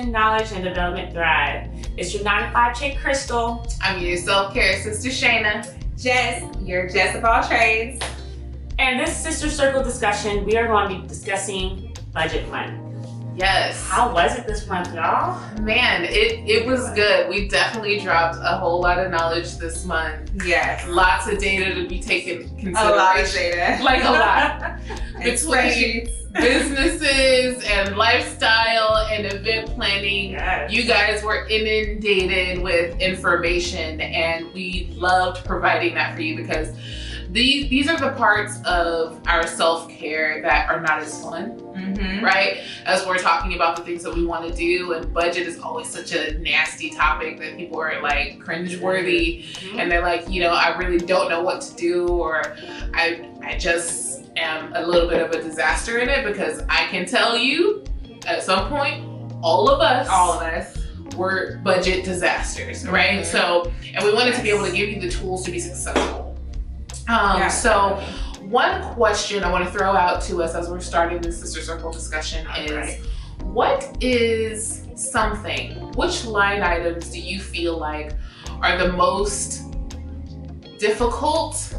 education, knowledge, and development thrive. It's your 9 to 5 chick, Crystal. I'm your self-care sister, Shayna. Jess, your Jess of all trades. And this Sister Circle discussion, we are going to be discussing budget month. Yes. How was it this month, y'all? Man, it was good. We definitely dropped a whole lot of knowledge this month. Yes. Lots of data to be taken consideration. A lot of data. Like a lot. And Between spreadsheets. businesses and lifestyle and event planning, Yes. you guys were inundated with information, and we loved providing that for you because these are the parts of our self-care that are not as fun, right? As we're talking about the things that we want to do, and budget is always such a nasty topic that people are like cringeworthy, and they're like, I really don't know what to do, or I just am a little bit of a disaster in it, because I can tell you at some point, all of us were budget disasters, right? So, and we wanted to be able to give you the tools to be successful. So one question I want to throw out to us as we're starting this Sister Circle discussion is, what is which line items do you feel like are the most difficult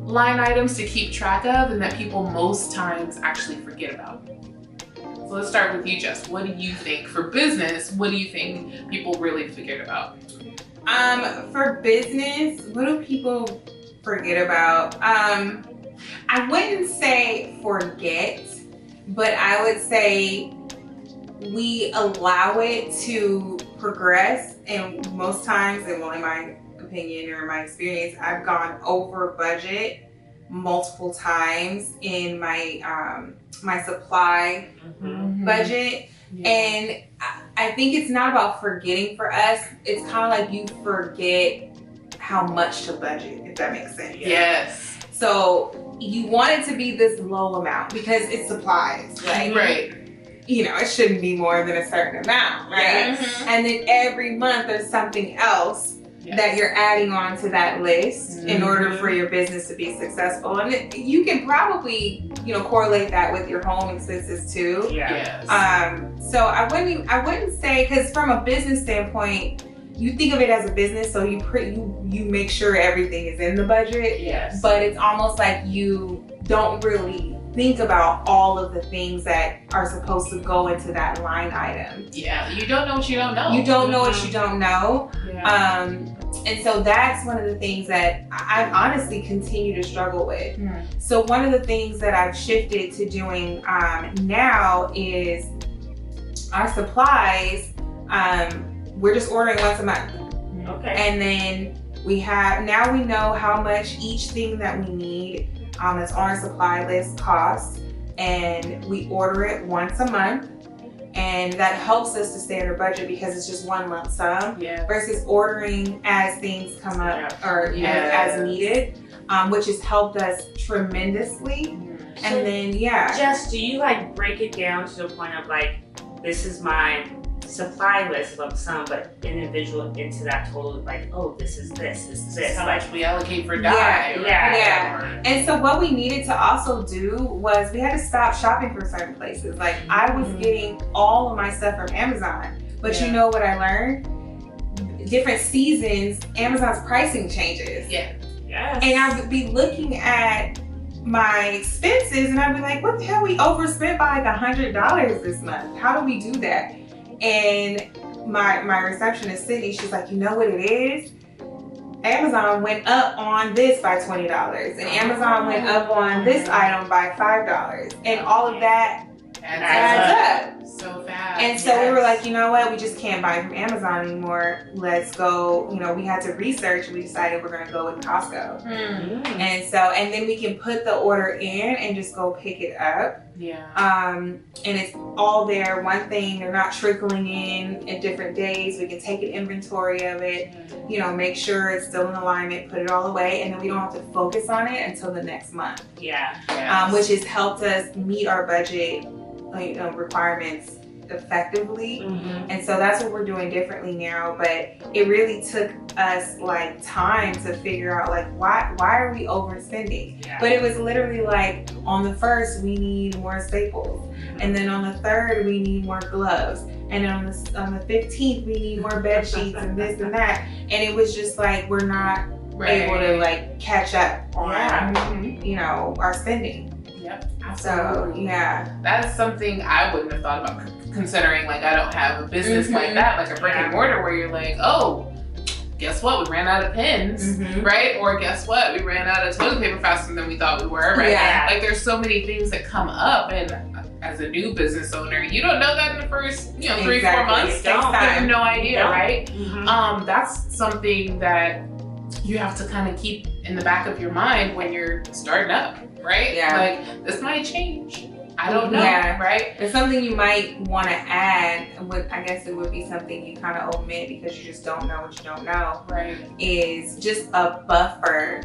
line items to keep track of and that people most times actually forget about? So let's start with you, Jess. What do you think for business? What do you think people really forget about? For business, what do people forget about? I wouldn't say forget, but I would say we allow it to progress, and most times, and well, in my opinion or my experience, I've gone over budget multiple times in my my supply budget. And I think it's not about forgetting for us. It's kind of like you forget how much to budget, if that makes sense. Yes. So you want it to be this low amount because it's supplies, right? Right. It shouldn't be more than a certain amount, right? And then every month there's something else that you're adding on to that list in order for your business to be successful. And you can probably, correlate that with your home expenses too. Yes. So I wouldn't say, because from a business standpoint, you think of it as a business, so you make sure everything is in the budget. Yes. But it's almost like you don't really think about all of the things that are supposed to go into that line item. Yeah, you don't know what you don't know. You don't know what you don't know. Yeah. And so that's one of the things that I honestly continue to struggle with. So one of the things that I've shifted to doing now is our supplies, we're just ordering once a month. Okay. And then we know how much each thing that we need that's on our supply list costs, and we order it once a month. And that helps us to stay under budget because it's just one lump sum versus ordering as things come up or as needed, which has helped us tremendously. And then, Jess, do you break it down to the point of this is my supply list lump sum, but individual into that total, this is this. How much we allocate for dye. Yeah. And so what we needed to also do was we had to stop shopping for certain places. I was getting all of my stuff from Amazon, but you know what I learned? Different seasons, Amazon's pricing changes. Yeah. Yes. And I would be looking at my expenses and I'd be like, what the hell, we overspent by $100 this month. How do we do that? And my receptionist, Sydney, she's like, you know what it is? Amazon went up on this by $20, and Amazon went up on this item by $5, and all of that adds up so fast. And so we were like, you know what? We just can't buy from Amazon anymore. Let's go. We had to research, and we decided we're going to go with Costco. And then we can put the order in and just go pick it up. And it's all there. One thing, they're not trickling in at different days. We can take an inventory of it, make sure it's still in alignment, put it all away, and then we don't have to focus on it until the next month. Yeah. Which has helped us meet our budget requirements effectively. Mm-hmm. And so that's what we're doing differently now. But it really took us like time to figure out like why are we overspending? Yeah. But it was literally like on the first we need more staples, and then on the third we need more gloves, and then on the 15th we need more bed sheets and this and that. And it was just like we're not able to like catch up on you know, our spending. Yep, So absolutely. yeah, That's something I wouldn't have thought about, considering like I don't have a business like that, like a brick and mortar where you're like, oh, guess what? We ran out of pens, right? Or guess what? We ran out of toilet paper faster than we thought we were, right? Yeah. Like there's so many things that come up, and as a new business owner, you don't know that in the first, 3-4 months. It takes time. You have no idea, right? Mm-hmm. That's something that you have to kind of keep in the back of your mind when you're starting up, right? Yeah. Like this might change. I don't know, Yeah. right? it's something you might want to add. I guess it would be something you kind of omit because you just don't know what you don't know. Right. Is just a buffer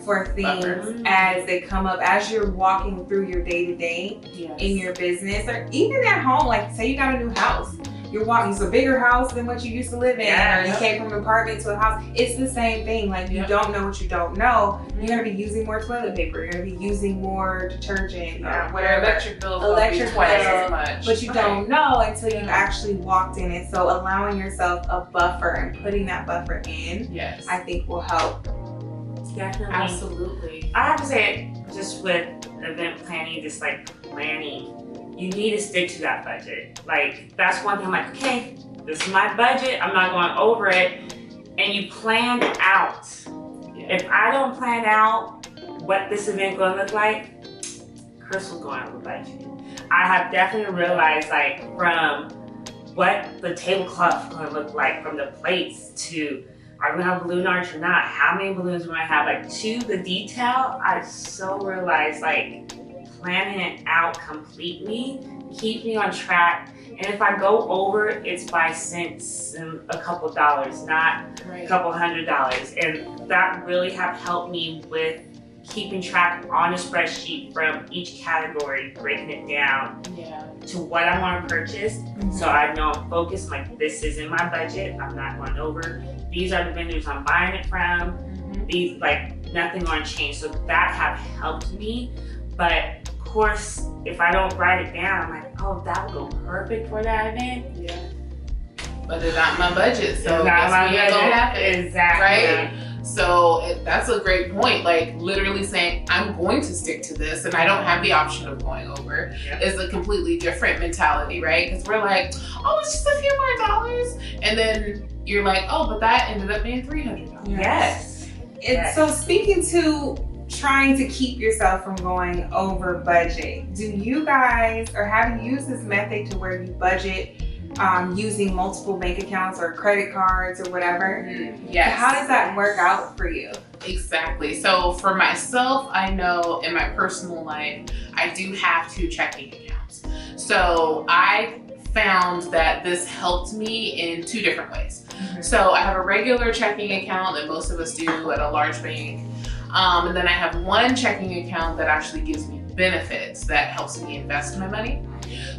for things Buffer. as they come up as you're walking through your day to day Yes. in your business, or even at home. Like say you got a new house. You're walking, it's a bigger house than what you used to live in, Yeah. or you came from an apartment to a house. It's the same thing. Like you Yep. don't know what you don't know. You're gonna be using more toilet paper. You're gonna be using more detergent or Your whatever. electric bills will be Electric twice bill, as much. But you Right. don't know until you've Yeah. actually walked in it. So allowing yourself a buffer and putting that buffer in, Yes. I think will help. Definitely. Absolutely. I have to say, just with event planning, just like planning, you need to stick to that budget. Like that's one thing. I'm like, okay, this is my budget. I'm not going over it. And you plan out. Yeah. If I don't plan out what this event going to look like, Chris will go over budget. I have definitely realized, like, from what the tablecloth is going to look like, from the plates to are we gonna have a balloon arch or not? How many balloons we're gonna have? Like to the detail, I so realized like planning it out completely keeps me on track. And if I go over, it's by cents and a couple dollars, not a Right. couple $100s. And that really have helped me with keeping track on a spreadsheet from each category, breaking it down Yeah. to what I want to purchase. So I know I'm focused, like this is in my budget, I'm not going over. These are the vendors I'm buying it from. These, like, nothing going to change. So that have helped me. But of course, if I don't write it down, I'm like, oh, that would go perfect for that event. Yeah. But it's not my budget, so It's not guess my we ain't gonna budget. happen. Exactly. Right? So that's a great point. Like literally saying, I'm going to stick to this and I don't have the option of going over is a completely different mentality, right? Because we're like, oh, it's just a few more dollars. And then you're like, oh, but that ended up being $300. Yes. And so speaking to trying to keep yourself from going over budget, do you guys, or have you used this method to where you budget using multiple bank accounts or credit cards or whatever? Yes. How does that work out for you? Exactly. So for myself, I know in my personal life, I do have 2 checking accounts. So I found that this helped me in 2 different ways. So I have a regular checking account that most of us do at a large bank. And then I have one checking account that actually gives me benefits that helps me invest my money.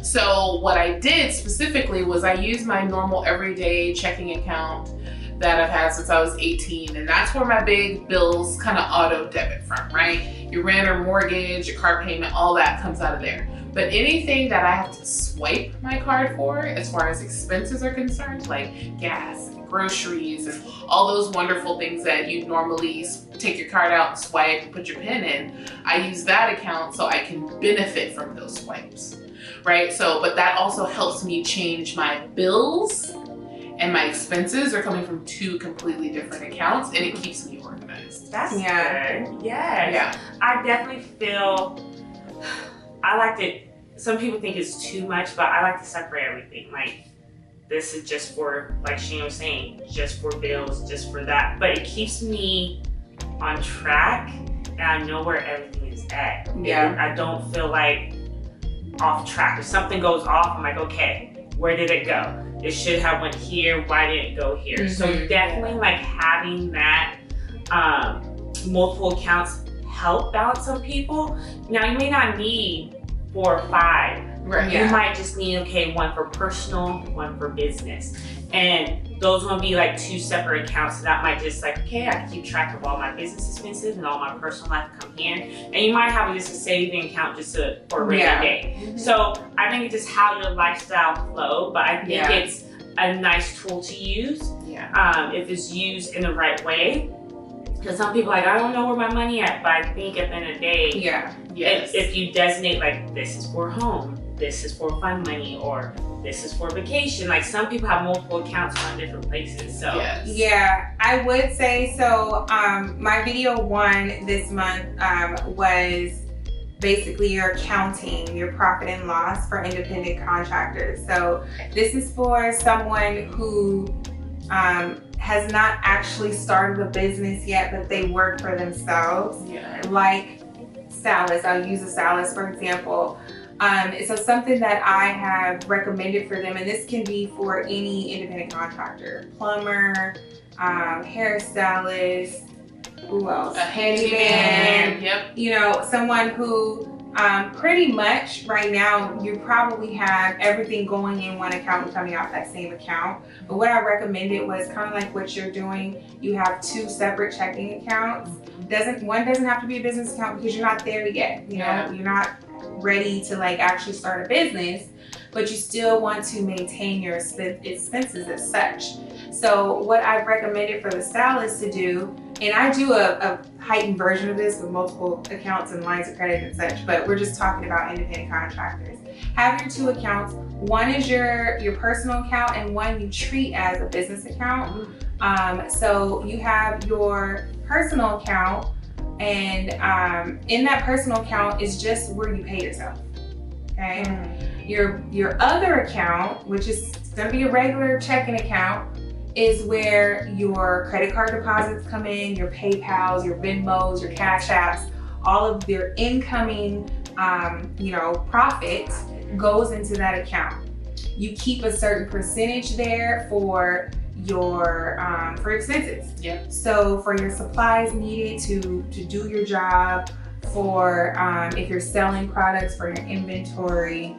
So what I did specifically was I used my normal everyday checking account that I've had since I was 18. And that's where my big bills kind of auto debit from, right? Your rent or mortgage, your car payment, all that comes out of there. But anything that I have to swipe my card for, as far as expenses are concerned, like gas, groceries, and all those wonderful things that you normally take your card out and swipe and put your PIN in, I use that account so I can benefit from those swipes, right? So, but that also helps me change my bills, and my expenses are coming from 2 completely different accounts, and it keeps me organized. That's Yeah. good. Yes. Yeah. I definitely feel, I like to, some people think it's too much, but I like to separate everything. Like, this is just for, like Shane was saying, just for bills, just for that. But it keeps me on track, and I know where everything is at. Yeah. I don't feel like off track. If something goes off, I'm like, okay, where did it go? It should have went here. Why didn't it go here? So definitely like having that multiple accounts help balance some people. Now you may not need 4 or 5, Right. Yeah. You might just need, okay, one for personal, one for business. And those will be like 2 separate accounts. So that might just like, okay, I can keep track of all my business expenses and all my personal life come here. And you might have just a saving account just for a rainy day. So I think it's just how your lifestyle flow, but I think it's a nice tool to use if it's used in the right way. Because some people are like, I don't know where my money at, but I think at the end of the day, if you designate like this is for home, this is for fun money, or this is for vacation. Like some people have multiple accounts on different places. So yeah, I would say so. My video 1 this month was basically your accounting, your profit and loss for independent contractors. So this is for someone who has not actually started a business yet, but they work for themselves. Like stylists, I'll use a stylist for example. So something that I have recommended for them, and this can be for any independent contractor, plumber, hairstylist, who else? A handyman. You know, someone who pretty much right now you probably have everything going in one account and coming out that same account. But what I recommended was kind of like what you're doing. You have 2 separate checking accounts. One doesn't have to be a business account because you're not there yet. You know, you're not ready to like actually start a business, but you still want to maintain your expenses as such. So what I've recommended for the stylist to do, and I do a heightened version of this with multiple accounts and lines of credit and such, but we're just talking about independent contractors. Have your 2 accounts. One is your personal account and one you treat as a business account. So you have your personal account, and in that personal account is just where you pay yourself, okay? Your other account, which is gonna be a regular checking account, is where your credit card deposits come in, your PayPals, your Venmos, your Cash Apps, all of their incoming, profit goes into that account. You keep a certain percentage there for your for expenses. So for your supplies needed to do your job, for if you're selling products, for your inventory,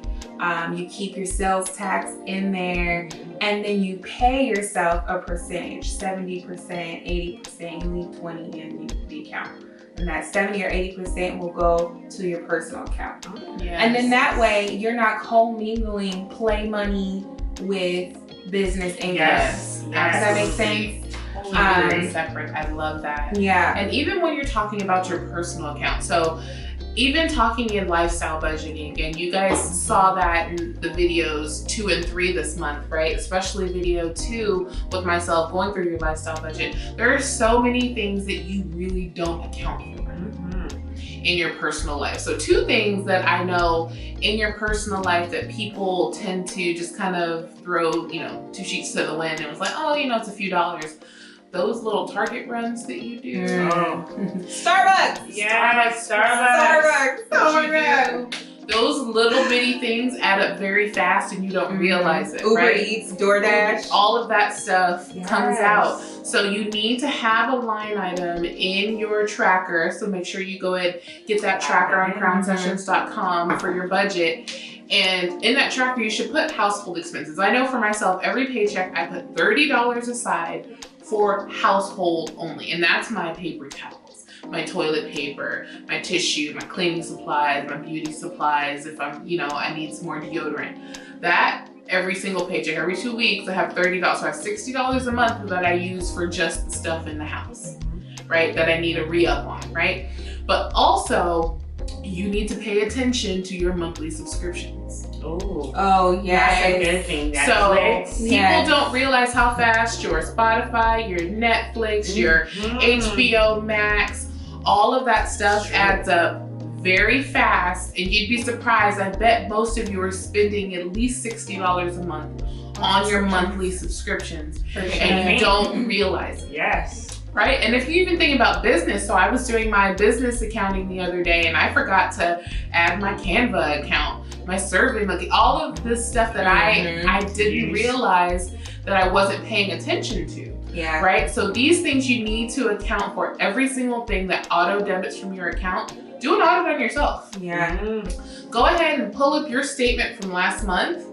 you keep your sales tax in there, and then you pay yourself a percentage, 70%, 80%, you leave 20 in the account. And that 70 or 80% will go to your personal account. And then that way you're not commingling play money with business income. Does that make sense? Totally separate. I love that. And even when you're talking about your personal account, so even talking in lifestyle budgeting, and you guys saw that in the videos 2 and 3 this month, right? Especially video 2 with myself going through your lifestyle budget. There are so many things that you really don't account for in your personal life. So 2 things that I know in your personal life that people tend to just kind of throw, 2 sheets to the wind and was like, oh, it's a few dollars. Those little Target runs that you do. Starbucks. Starbucks. Oh my God. Those little bitty things add up very fast and you don't realize it, Uber right? Eats, DoorDash. All of that stuff comes out. So you need to have a line item in your tracker. So make sure you go ahead, get that tracker on crownsessions.com for your budget. And in that tracker, you should put household expenses. I know for myself, every paycheck, I put $30 aside for household only. And that's my paper towels, my toilet paper, my tissue, my cleaning supplies, my beauty supplies. If I'm, I need some more deodorant. That every single paycheck, every 2 weeks, I have $30. So I have $60 a month that I use for just the stuff in the house, right? That I need a re-up on, right? But also, you need to pay attention to your monthly subscriptions. Oh, yeah. That's a good thing. So people don't realize how fast your Spotify, your Netflix, your HBO Max, all of that stuff adds up very fast, and you'd be surprised. I bet most of you are spending at least $60 a month on your monthly subscriptions, and you don't realize it. Right? And if you even think about business, so I was doing my business accounting the other day and I forgot to add my Canva account, my SurveyMonkey, all of this stuff that I didn't realize that I wasn't paying attention to. Yeah. right? So these things you need to account for. Every single thing that auto debits from your account, do an audit on yourself. Yeah. Go ahead and pull up your statement from last month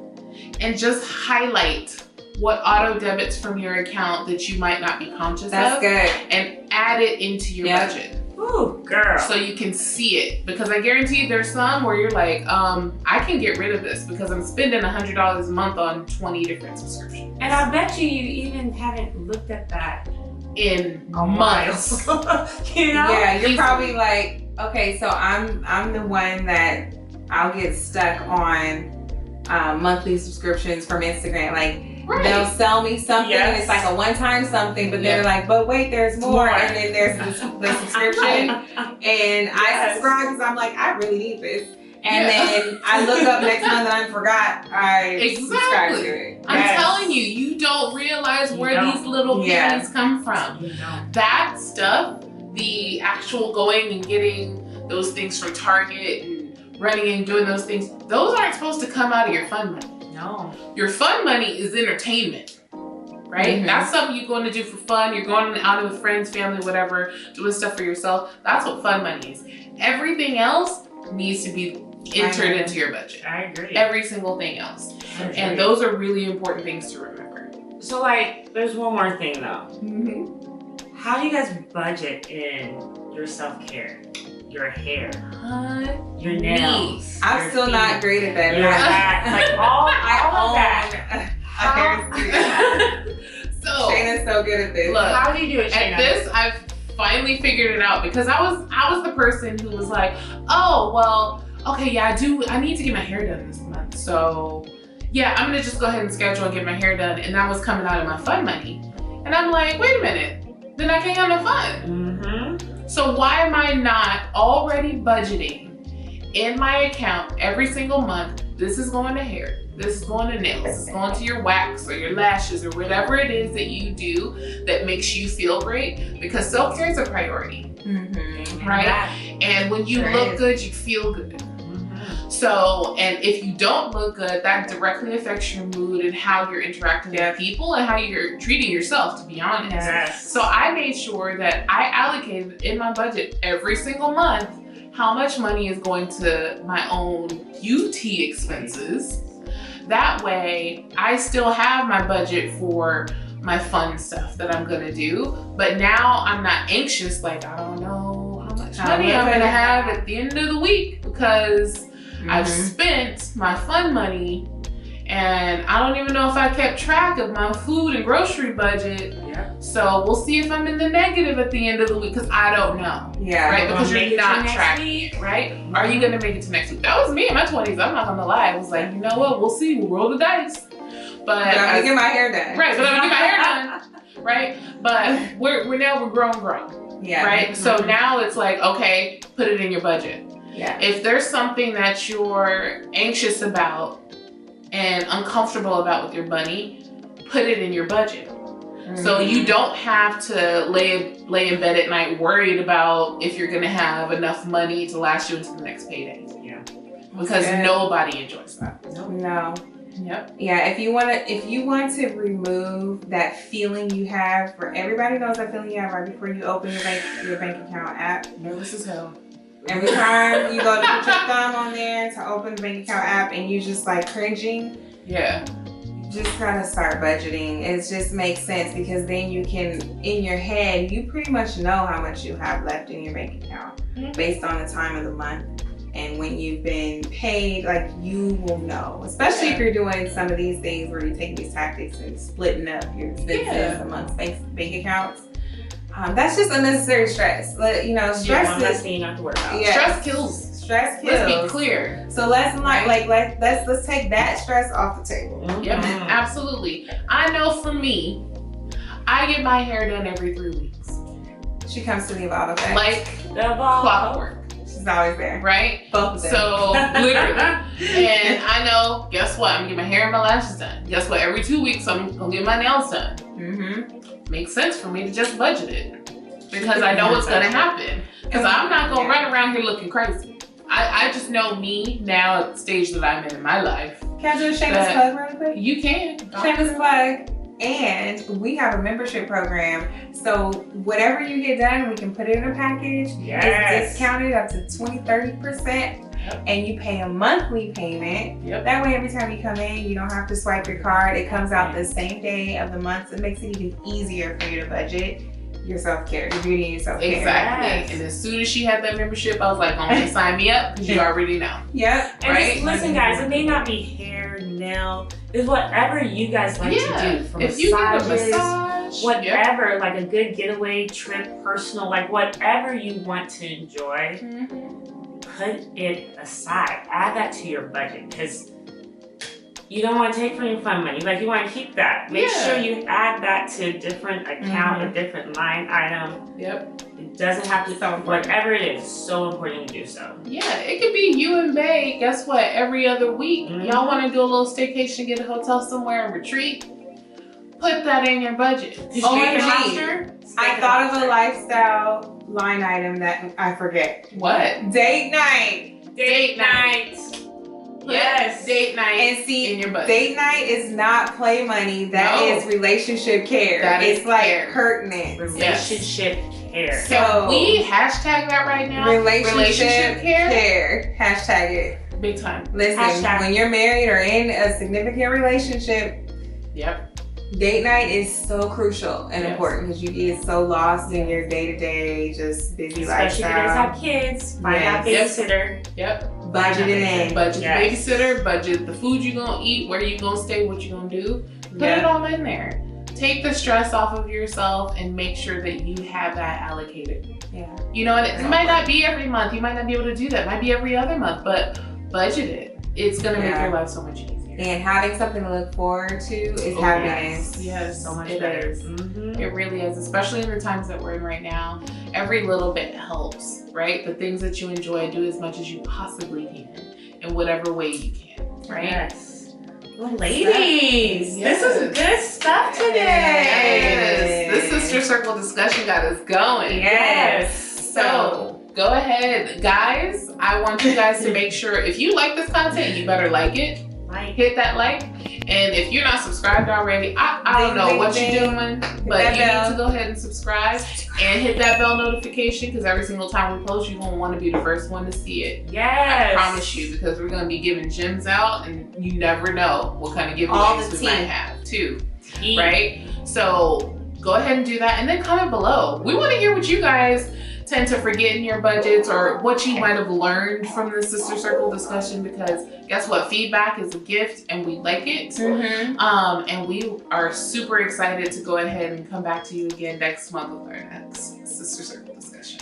and just highlight what auto debits from your account that you might not be conscious That's of good. and add it into your Yep. budget. Ooh, girl. So you can see it, because I guarantee there's some where you're like, I can get rid of this because I'm spending $100 a month on 20 different subscriptions And I bet you even haven't looked at that in months. months. You know? Yeah, you're Easily. probably like, okay, so I'm the one that I'll get stuck on monthly subscriptions from Instagram. Like they'll sell me something and it's like a one-time something, but they're like, but wait, there's more. And then there's the subscription. And I subscribe because I'm like, I really need this. And then I look up next month and I forgot I subscribed to it. I'm telling you, you don't realize where these little pennies come from. You don't. That stuff, the actual going and getting those things from Target and running and doing those things, those aren't supposed to come out of your fun money. No. Your fun money is entertainment, right? Mhm. That's something you're going to do for fun. You're going out with friends, family, whatever, doing stuff for yourself. That's what fun money is. Everything else needs to be entered into your budget. I agree. Every single thing else. And those are really important things to remember. So like, there's one more thing though. Mm-hmm. How do you guys budget in your self-care? Your hair, your nails. I'm your still feet, not great at that. your back, like all of that. I own a hair studio. So Shayna's so good at this. look, How do you do it, Shayna? at this, I've finally figured it out, because I was the person who was like, oh, well, okay, yeah, I need to get my hair done this month. So yeah, I'm gonna just go ahead and schedule and get my hair done. And that was coming out of my fun money. And I'm like, wait a minute, then I can't have no fun. Mm-hmm. So why am I not already budgeting in my account every single month? This is going to hair, this is going to nails, this is going to your wax or your lashes or whatever it is that you do that makes you feel great, because self-care is a priority, Mm-hmm. right? And when you Sure look is. good, you feel good. Mm-hmm. So, and if you don't look good, that directly affects your mood and how you're interacting with people and how you're treating yourself, to be honest. Yes. So I made sure that I allocated in my budget every single month how much money is going to my own beauty expenses. That way, I still have my budget for my fun stuff that I'm gonna do, but now I'm not anxious, like I don't know how much money I'm gonna have at the end of the week, because I've spent my fun money and I don't even know if I kept track of my food and grocery budget. Yep. So we'll see if I'm in the negative at the end of the week, because I don't know. Yeah. Right? Gonna Because make you're it to not next tracking week. it, right? Are you gonna make it to next week? That was me in my 20s. I'm not gonna lie. I was like, you know what? We'll see. We'll roll the dice. But I'm gonna get my hair done. right, but I'm gonna get my hair done. Right? But we're grown. Yeah. Right? So now it's like, okay, put it in your budget. Yeah. If there's something that you're anxious about and uncomfortable about with your money, put it in your budget. So you don't have to lay in bed at night worried about if you're gonna have enough money to last you into the next payday. Yeah. Because Okay. nobody enjoys that. No. Yep. Yeah, if you want to remove that feeling you have, for everybody knows that feeling you have right before you open your bank account app. Nervous as hell. Every time you go to put your thumb on there to open the bank account app and you just like cringing, Yeah. just gotta start budgeting. It just makes sense, because then you can, in your head, you pretty much know how much you have left in your bank account based on the time of the month. And when you've been paid, like, you will know. Especially if you're doing some of these things where you take these tactics and splitting up your expenses amongst bank accounts. That's just unnecessary stress. One less Stress thing you don't have to worry about. Yeah. Stress kills. Stress kills. Let's be clear. So let's let's take that stress off the table. Yep, Mhm. absolutely. I know for me, I get my hair done every 3 weeks. She comes to me about effects. Like The ball. clockwork, She's always there. right? Both of them. So literally. And I know, guess what? I'm gonna get my hair and my lashes done. Guess what? Every 2 weeks, I'm gonna get my nails done. Makes sense for me to just budget it, because I know what's gonna happen. Because I'm not gonna run around here looking crazy. I just know me now at the stage that I'm in my life. Can I do a shameless plug real quick? You can. Shameless plug. And we have a membership program. So whatever you get done, we can put it in a package. Yes. It's discounted up to 20-30%. Yep. And you pay a monthly payment. Yep. That way, every time you come in, you don't have to swipe your card. It comes out the same day of the month. So it makes it even easier for you to budget your self-care, your beauty and your self-care. Exactly. Yes. And as soon as she had that membership, I was like, "Oh, sign me up," because you already know. Yep. And Right? just listen, guys, it may not be hair, nail, it's whatever you guys like to do. From if you need a massages, massage, whatever, like a good getaway trip, personal, like whatever you want to enjoy, put it aside. Add that to your budget because you don't want to take from your fun money. Like you want to keep that. Make Yeah. sure you add that to a different account, a different line item. Yep. It doesn't have to, So important. whatever it is, so important to do so. Yeah, it could be you and Bae. Guess what? Every other week, Mhm. y'all want to do a little staycation, get a hotel somewhere and retreat. Put that in your budget. OMG. I thought of a lifestyle line item that I forget. What? Date night. Date night. Yes. Date night And see, in your budget. date night is not play money. That No. is relationship care. That is it's like care. pertinent. Relationship care. So- Can we hashtag that right now? Relationship care. care. Hashtag it. Big time. Listen, Hashtag. when you're married or in a significant relationship, Yep. date night is so crucial and Yes. important because you get so lost in your day-to-day, just busy Especially if you guys lifestyle. have kids, find out Yes. babysitter. Yep. Budget it in. Budget Yes. the babysitter, budget the food you're gonna eat, where you gonna stay, what you gonna do. Put it Yeah. all in there. Take the stress off of yourself and make sure that you have that allocated. Yeah. You know, and it might not be every month. You might not be able to do that. It might be every other month, but budget it. It's gonna make Yeah. your life so much easier. And having something to look forward to is Oh, happiness. Yes, So much it better. is. Mhm. It really is, especially in the times that we're in right now. Every little bit helps, right? The things that you enjoy, do as much as you possibly can in whatever way you can, right? Yes. Well, ladies, Yes. this is good stuff today. Yes. This sister circle discussion got us going. Yes. So go ahead, guys. I want you guys to make sure if you like this content, you better like it. Like, Hit that like. And if you're not subscribed already, I don't Ding, know ding, what ding. you're doing, but that you bell. need to go ahead and subscribe and hit that bell notification because every single time we post, you're going to want to be the first one to see it. yes. I promise you, because we're going to be giving gems out and you never know what kind of All giveaways the we might tea. have too, Eat. right? So go ahead and do that and then comment below. We want to hear what you guys tend to forget in your budgets or what you might have learned from the sister circle discussion because guess what? Feedback is a gift and we like it. Mm-hmm. And we are super excited to go ahead and come back to you again next month with our next sister circle discussion.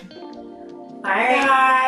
Bye, guys.